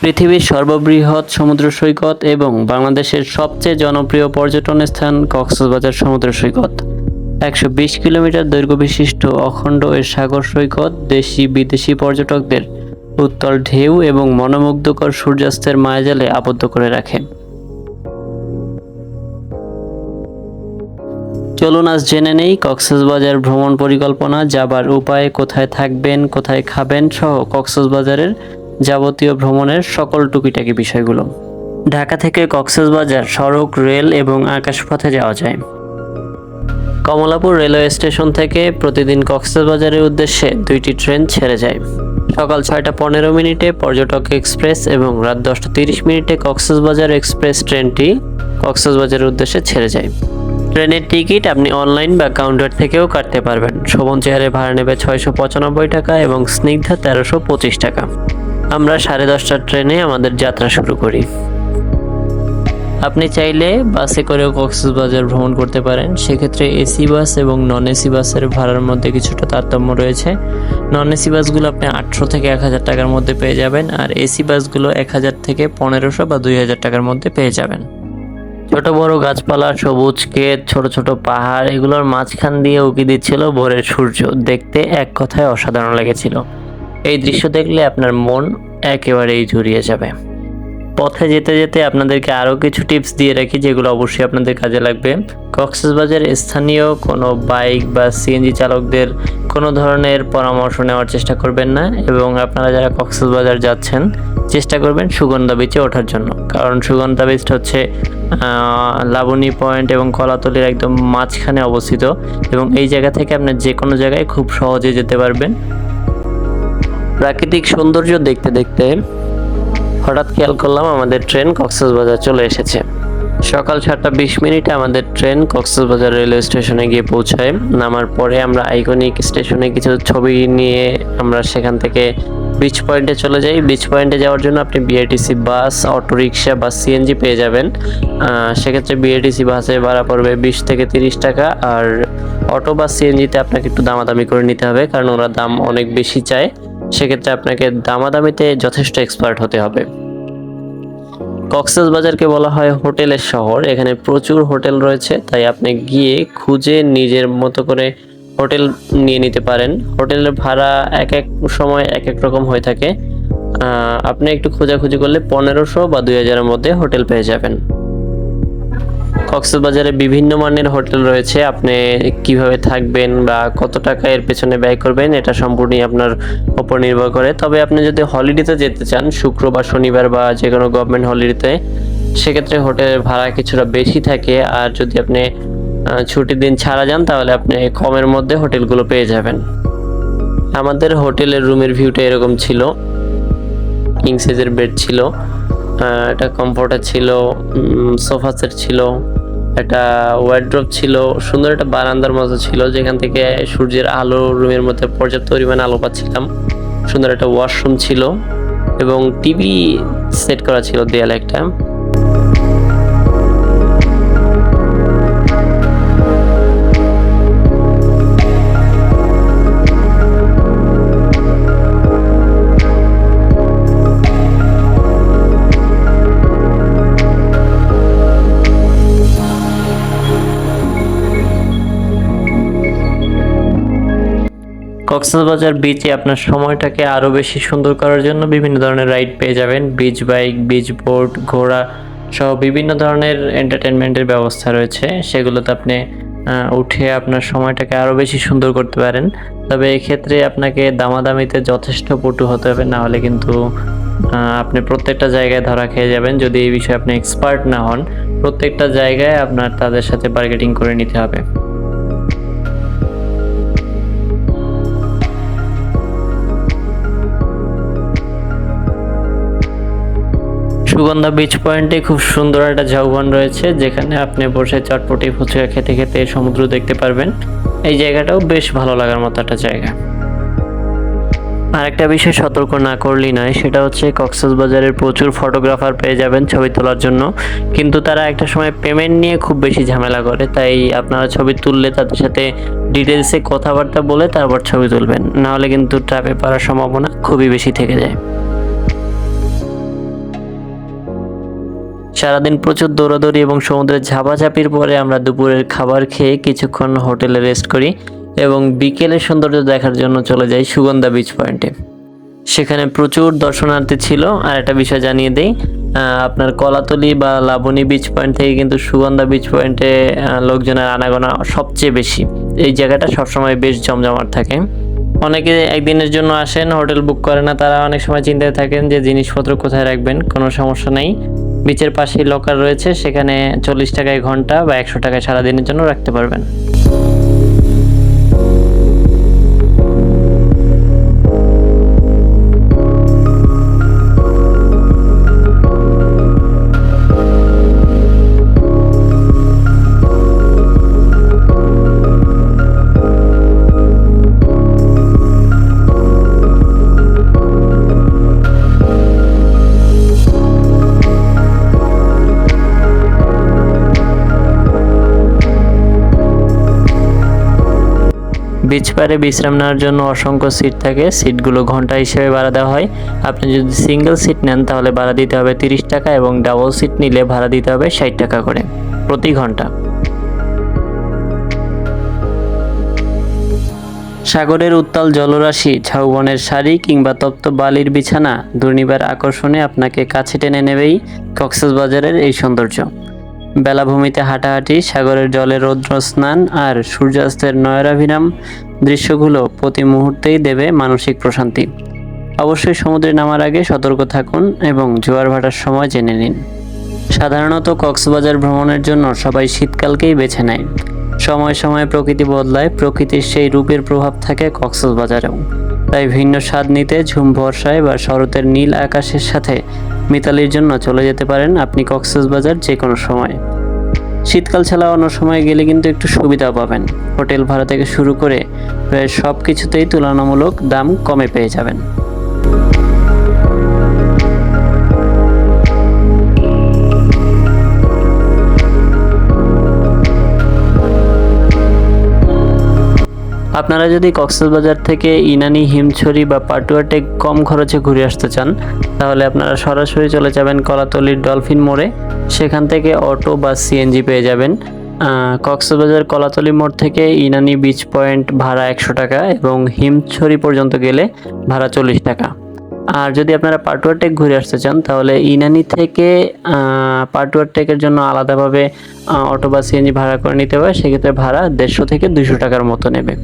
পৃথিবীর সর্ববৃহৎ সমুদ্র সৈকত এবং বাংলাদেশের সবচেয়ে জনপ্রিয় পর্যটন স্থান কক্সবাজার সমুদ্র সৈকত। ১২০ কিলোমিটার দৈর্ঘ্য বিশিষ্ট অখণ্ড এর সাগর সৈকত দেশি বিদেশি পর্যটকদের উত্তাল ঢেউ এবং মনোমুগ্ধকর সূর্যাস্তের মায়াজালে আবদ্ধ করে রাখে। চলুন আজ জেনে নেই কক্সবাজার ভ্রমণ পরিকল্পনা, যাবার উপায়, কোথায় থাকবেন, কোথায় খাবেন সহ কক্সবাজারের যাবতীয় ভ্রমণের সকল টুকিটাকি বিষয়গুলো। ঢাকা থেকে কক্সবাজার সড়ক, রেল এবং আকাশপথে যাওয়া যায়। কমলাপুর রেলওয়ে স্টেশন থেকে প্রতিদিন কক্সবাজারের উদ্দেশ্যে 2টি ট্রেন ছেড়ে যায়। সকাল 6টা 15 মিনিটে পর্যটক এক্সপ্রেস এবং রাত 10টা 30 মিনিটে কক্সবাজার এক্সপ্রেস ট্রেনটি কক্সবাজারের উদ্দেশ্যে ছেড়ে যায়। ট্রেনের টিকিট আপনি অনলাইন বা কাউন্টার থেকেও কাটতে পারবেন। শোভন চেয়ারে ভাড়া নেবে 695 টাকা এবং স্নিগ্ধা 1325 টাকা। আমরা 10:30টার ট্রেনে আমাদের যাত্রা শুরু করি। আপনি চাইলে বাসে করেও কক্সবাজার ভ্রমণ করতে পারেন। সেক্ষেত্রে এসি বাস এবং নন এসি বাসের ভাড়ার মধ্যে কিছুটা তারতম্য রয়েছে। নন এসি বাসগুলো আপনি 800 থেকে 1000 টাকার মধ্যে পেয়ে যাবেন, আর এসি বাসগুলো 1000 থেকে 1500 বা 2000 টাকার মধ্যে পেয়ে যাবেন। ছোট বড় গাছপালা, সবুজ ক্ষেত, ছোট ছোট পাহাড়, এগুলোর মাঝখান দিয়ে উঁকি দিচ্ছিল ভোরের সূর্য। দেখতে এক কথায় অসাধারণ লেগেছিল। এই দৃশ্য দেখলে আপনার মন একেবারেই জুড়িয়ে যাবে। পথে যেতে যেতে আপনাদেরকে আরও কিছু টিপস দিয়ে রাখি, যেগুলো অবশ্যই আপনাদের কাজে লাগবে। কক্সবাজার স্থানীয় কোনো বাইক বা সিএনজি চালকদের কোনো ধরনের পরামর্শ নেওয়ার চেষ্টা করবেন না, এবং আপনারা যারা কক্সবাজার যাচ্ছেন চেষ্টা করবেন সুগন্ধা বিচে ওঠার জন্য, কারণ সুগন্ধা বিচটা হচ্ছে লাবণী পয়েন্ট এবং কলাতলির একদম মাঝখানে অবস্থিত, এবং এই জায়গা থেকে আপনি যে কোনো জায়গায় খুব সহজে যেতে পারবেন। প্রাকৃতিক সৌন্দর্য দেখতে দেখতে হঠাৎ খেয়াল করলাম আমাদের ট্রেন কক্সবাজার চলে এসেছে। সকাল 7টা 20 মিনিটে আমাদের ট্রেন কক্সবাজার রেলওয়ে স্টেশনে গিয়ে পৌঁছায়। নামার পরে আমরা আইকনিক স্টেশনে কিছু ছবি নিয়ে আমরা সেখান থেকে বিচ পয়েন্টে চলে যাই। বিচ পয়েন্টে যাওয়ার জন্য আপনি বিআরটিসি বাস, অটোরিকশা বা সিএনজি পেয়ে যাবেন। সেক্ষেত্রে বিআরটিসি বাসে ভাড়া পড়বে 20 থেকে 30 টাকা, আর অটো বা সিএনজিতে আপনাকে একটু দামাদামি করে নিতে হবে, কারণ ওরা দাম অনেক বেশি চায়। সেক্ষেত্রে আপনাকে দামাদামিতে যথেষ্ট এক্সপার্ট হতে হবে। কক্সবাজারকে বলা হয় হোটেলের শহর। এখানে প্রচুর হোটেল রয়েছে, তাই আপনি গিয়ে খুঁজে নিজের মতো করে হোটেল নিয়ে নিতে পারেন। হোটেলের ভাড়া এক এক সময় এক এক রকম হয়ে থাকে। আপনি একটু খোঁজাখুঁজি করলে 1500 বা 2000-এর মধ্যে হোটেল পেয়ে যাবেন। কক্সবাজারে বিভিন্ন মানের হোটেল রয়েছে। আপনি কিভাবে থাকবেন বা কত টাকা এর পেছনে ব্যয় করবেন এটা সম্পূর্ণই আপনার উপর নির্ভর করে। তবে আপনি যদি হলিডেতে যেতে চান, শুক্রবার, শনিবার বা যে কোনো গভর্নমেন্ট হলিডেতে, সেক্ষেত্রে হোটেলের ভাড়া কিছুটা বেশি থাকে। আর যদি আপনি ছুটির দিন ছাড়া যান, তাহলে আপনি কমের মধ্যে হোটেলগুলো পেয়ে যাবেন। আমাদের হোটেলের রুমের ভিউটা এরকম ছিল। কিং সাইজের বেড ছিল, একটা কমফোর্টার ছিল, সোফা সেট ছিল, একটা ওয়ার্ড্রপ ছিল, সুন্দর একটা বারান্দার মতো ছিল যেখান থেকে সূর্যের আলো রুমের মধ্যে পর্যাপ্ত পরিমাণে আলো পাচ্ছিলাম। সুন্দর একটা ওয়াশরুম ছিল এবং টিভি সেট করা ছিল দেয়ালে একটা। কক্সবাজার বিচে আপনার সময়টাকে আরও বেশি সুন্দর করার জন্য বিভিন্ন ধরনের রাইড পেয়ে যাবেন। বিচ বাইক, বিচ বোট, ঘোড়া সহ বিভিন্ন ধরনের এন্টারটেনমেন্টের ব্যবস্থা রয়েছে। সেগুলোতে আপনি উঠে আপনার সময়টাকে আরও বেশি সুন্দর করতে পারেন। তবে এক্ষেত্রে আপনাকে দামাদামিতে যথেষ্ট পটু হতে হবে, না হলে কিন্তু আপনি প্রত্যেকটা জায়গায় ধরা খেয়ে যাবেন। যদি এই বিষয়ে আপনি এক্সপার্ট না হন, প্রত্যেকটা জায়গায় আপনার তাদের সাথে বার্গেটিং করে নিতে হবে। সুগন্ধা বিচ পয়েন্টে খুব সুন্দর একটা ঝাউবন রয়েছে, যেখানে আপনি বসে চটপটি ফুচকা খেতে খেতে সমুদ্র দেখতে পারবেন। এই জায়গাটাও বেশ ভালো লাগার মতো একটা জায়গা। আরেকটা বিষয় সতর্ক না করলেই নয়, সেটা হচ্ছে কক্সবাজারের প্রচুর ফটোগ্রাফার পেয়ে যাবেন ছবি তোলার জন্য, কিন্তু তারা একটা সময় পেমেন্ট নিয়ে খুব বেশি ঝামেলা করে। তাই আপনারা ছবি তুললে তাদের সাথে ডিটেলসে কথাবার্তা বলে তারপর ছবি তুলবেন, নাহলে কিন্তু ট্র্যাপে পড়ার সম্ভাবনা খুবই বেশি থেকে যায়। সারাদিন প্রচুর দৌড়াদৌড়ি এবং সমুদ্রের ঝাপাঝাপির পরে আমরা দুপুরের খাবার খেয়ে কিছুক্ষণ হোটেলে রেস্ট করি এবং বিকেলের সৌন্দর্য দেখার জন্য চলে যাই সুগন্ধা বিচ পয়েন্টে। সেখানে প্রচুর দর্শনার্থী ছিল। আর একটা বিষয় জানিয়ে দেই, আপনার কলাতলি বা লাবণী বিচ পয়েন্ট থেকে কিন্তু সুগন্ধা বিচ পয়েন্টে লোকজনের আনাগোনা সবচেয়ে বেশি। এই জায়গাটা সবসময় বেশ জমজমাট থাকে। অনেকে একদিনের জন্য আসেন, হোটেল বুক করে না, তারা অনেক সময় চিন্তায় থাকেন যে জিনিসপত্র কোথায় রাখবেন। কোনো সমস্যা নেই, বিচের পাশেই লকার রয়েছে, সেখানে 40 টাকায় ঘন্টা বা 100 টাকায় সারাদিনের জন্য রাখতে পারবেন। বিচ পাড়ে বিশ্রাম নেওয়ার জন্য অসংখ্য সিট থাকে। সিটগুলো ঘন্টা হিসেবে ভাড়া দেওয়া হয়। আপনি যদি সিঙ্গেল সিট নেন তাহলে ভাড়া দিতে হবে 30 টাকা এবং ডাবল সিট নিলে ভাড়া দিতে হবে 60 টাকা করে প্রতি ঘন্টা। সাগরের উত্তাল জলরাশি, ঝাউবনের শাড়ি কিংবা তপ্ত বালির বিছানা, দুর্নিবার আকর্ষণে আপনাকে কাছে টেনে নেবেই কক্সবাজারের এই সৌন্দর্য। বেলাভূমিতে হাঁটাহাঁটি, সাগরের জলে রৌদ্র স্নান আর সূর্যাস্তের নয়নাভিরাম দৃশ্যগুলো প্রতি মুহূর্তেই দেবে মানসিক প্রশান্তি। অবশ্যই সমুদ্রে নামার আগে সতর্ক থাকুন এবং জোয়ার ভাটার সময় জেনে নিন। সাধারণত কক্সবাজার ভ্রমণের জন্য সবাই শীতকালকেই বেছে নেয়। সময় সময়ে প্রকৃতি বদলায়, প্রকৃতির সেই রূপের প্রভাব থাকে কক্সবাজারেও। তাই ভিন্ন স্বাদ নিতে ঝুম বর্ষায় বা শরতের নীল আকাশের সাথে মিতালির জন্য চলে যেতে পারেন আপনি কক্সবাজার যে কোনো সময়। শীতকাল ছাড়া অন্য সময় গেলে কিন্তু একটু সুবিধা পাবেন। হোটেল ভাড়া থেকে শুরু করে প্রায় সব কিছুতেই তুলনামূলক দাম কমে পেয়ে যাবেন। আপনারা যদি কক্সবাজার থেকে ইনানি, হিমছড়ি বা পাটুয়া টেক কম খরচে ঘুরে আসতে চান তাহলে আপনারা সরাসরি চলে যাবেন কলাতলির ডলফিন মোড়ে। সেখান থেকে অটো বা সিএনজি পেয়ে যাবেন। কক্সবাজার কলাতলি মোড় থেকে ইনানি বিচ পয়েন্ট ভাড়া 100 টাকা এবং হিমছড়ি পর্যন্ত গেলে ভাড়া 40 টাকা। আর যদি আপনারা পাটুয়া টেক ঘুরে আসতে চান তাহলে ইনানি থেকে পাটুয়া টেকের জন্য আলাদাভাবে অটো বা সিএনজি ভাড়া করে নিতে হবে। সেক্ষেত্রে ভাড়া 150 থেকে 200 টাকার মতো নেবে।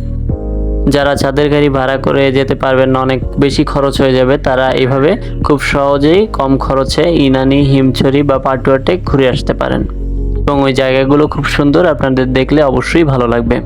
যারা চাঁদের গাড়ি ভাড়া করে যেতে পারবেন না, অনেক বেশি খরচ হয়ে যাবে, তারা এইভাবে খুব সহজেই কম খরচে ইনানি, হিমছড়ি বা পাটুয়া টেক ঘুরে আসতে পারেন এবং ওই জায়গাগুলো খুব সুন্দর, আপনাদের দেখলে অবশ্যই ভালো লাগবে।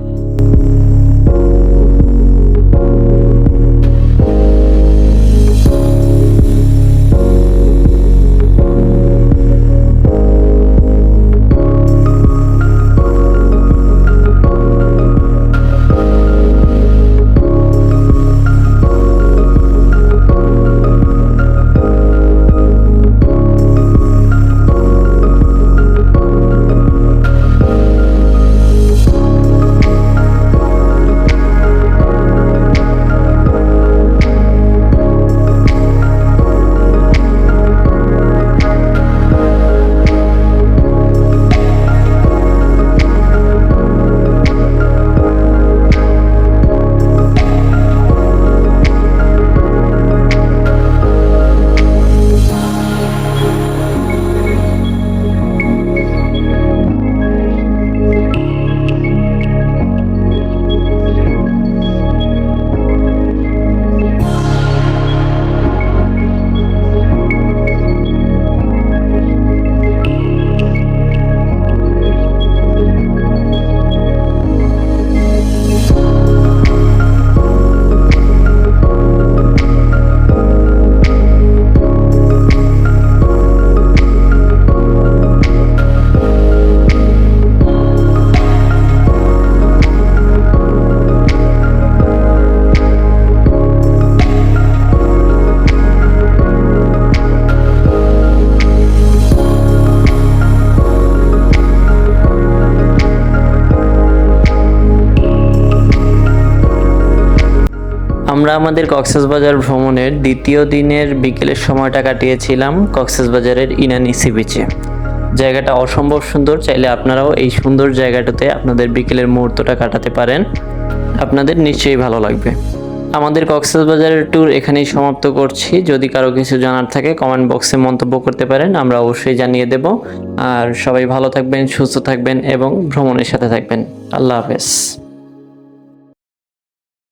আমরা আমাদের কক্সবাজার ভ্রমণের দ্বিতীয় দিনের বিকেলের সময়টা কাটিয়েছিলাম কক্সবাজারের ইনানি সি বিচে। জায়গাটা অসম্ভব সুন্দর। চাইলে আপনারাও এই সুন্দর জায়গাটাতে আপনাদের বিকেলের মুহূর্তটা কাটাতে পারেন, আপনাদের নিশ্চয়ই ভালো লাগবে। আমাদের কক্সবাজারের ট্যুর এখানেই সমাপ্ত করছি। যদি কারো কিছু জানার থাকে কমেন্ট বক্সে মন্তব্য করতে পারেন, আমরা অবশ্যই জানিয়ে দেব। আর সবাই ভালো থাকবেন, সুস্থ থাকবেন এবং ভ্রমণের সাথে থাকবেন। আল্লাহ হাফেজ।